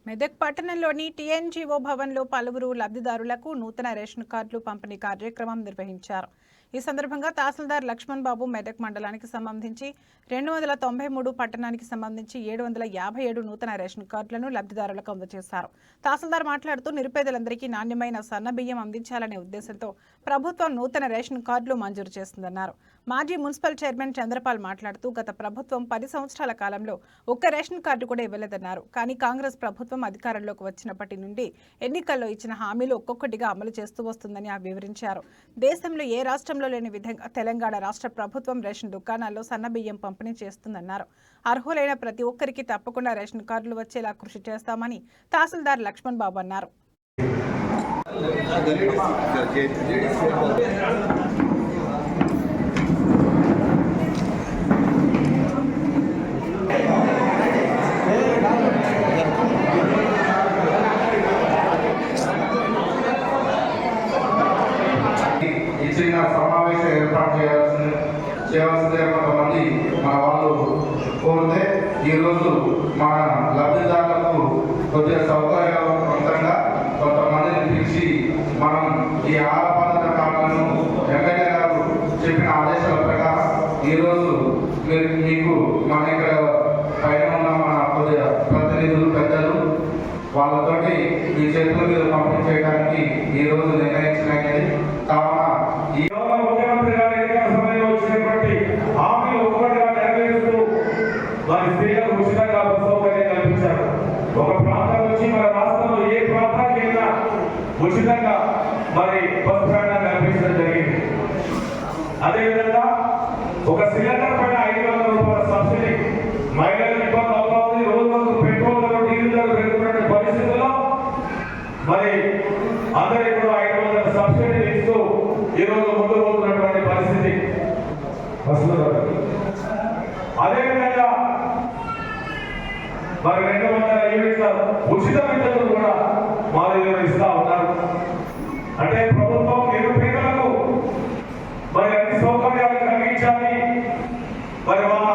మెదక్ పట్టణంలోని టీఎన్జీఓ భవన్లో పలువురు లబ్ధిదారులకు నూతన రేషన్ కార్డులు పంపిణీ కార్యక్రమం నిర్వహించారు. ఈ సందర్భంగా తహసీల్దార్ లక్ష్మణ్ బాబు మెదక్ మండలానికి సంబంధించి 293, పట్టణానికి సంబంధించి 757 నూతన రేషన్ కార్డులను లబ్ధిదారులకు అందజేశారు. తహసీల్దార్ మాట్లాడుతూ నిరుపేదలందరికీ నాణ్యమైన సన్నబియ్యం అందించాలనే ఉద్దేశంతో ప్రభుత్వం నూతన రేషన్ కార్డులు మంజూరు చేస్తుందన్నారు. మాజీ మున్సిపల్ చైర్మన్ చంద్రపాల్ మాట్లాడుతూ గత ప్రభుత్వం 10 సంవత్సరాల కాలంలో ఒక్క రేషన్ కార్డు కూడా ఇవ్వలేదన్నారు. కానీ కాంగ్రెస్ ప్రభుత్వం అధికారంలోకి వచ్చినప్పటి నుండి ఎన్నికల్లో ఇచ్చిన హామీలు ఒక్కొక్కటిగా అమలు చేస్తూ వస్తుందని వివరించారు. దేశంలో ఏ రాష్ట్రంలో లేని విధంగా తెలంగాణ రాష్ట్ర ప్రభుత్వం రేషన్ దుకాణాల్లో సన్నబియ్యం పంపిణీ చేస్తుందన్నారు. అర్హులైన ప్రతి ఒక్కరికి తప్పకుండా రేషన్ కార్డులు వచ్చేలా కృషి చేస్తామని తహసీల్దార్ లక్ష్మణ్ బాబు అన్నారు. చిన్న సమావేశం ఏర్పాటు చేయవలసిందే కొంతమంది మన వాళ్ళు కోరితే ఈరోజు మన లబ్ధిదారులకు కొద్దిగా సౌకర్యవంతంగా కొంతమందిని పిలిచి మనం ఈ ఆహార భద్రత కార్డులను ఎమ్మెల్యే గారు చెప్పిన ఆదేశాల ప్రకారం ఈరోజు మీకు మన ఇక్కడ పైన ఉన్న మన కొద్దిగా ప్రతినిధులు పెద్దలు వాళ్ళతోటి మీ చేతుల మీద పంపిణీ చేయడానికి ఈరోజు నిర్ణయించినది. కావున ఈ ముఖ్యమంత్రి గారు ఎన్నికల సమయంలో వచ్చినటువంటి హామీలు ఒక్కొక్కటిగా నెరవేరుస్తూ వారి స్త్రీలకు ఉచితంగా బస్సు సౌకర్యం కల్పించారు. ఒక ప్రాంతం నుంచి మన రాష్ట్రంలో ఏ ప్రాంతానికి వెళ్ళినా ఉచితంగా మరి బస్సు ప్రయాణం కల్పించడం జరిగింది. అదేవిధంగా ఒక సిలిండర్ పైన 500 రూపాయల సబ్సిడీ మహిళలకు ఇబ్బంది అవుతా ఉంది. రోజు పెట్రోల్ ధరలు, డీజిల్ ధరలు పెరుగుతున్న పరిస్థితుల్లో మరి అందరూ ఇప్పుడు 500 సబ్సిడీ ఇస్తూ ఈరోజు ముందు పోతున్నటువంటి పరిస్థితి. అదేవిధంగా మరి 200 యూనిట్ల ఉచిత విద్యుత్తులు కూడా మా దగ్గర ఇస్తా ఉన్నారు. అంటే ప్రభుత్వం నిరుపేదలకు మరి అన్ని సౌకర్యాలు కలిగించాలి. మరి వాళ్ళ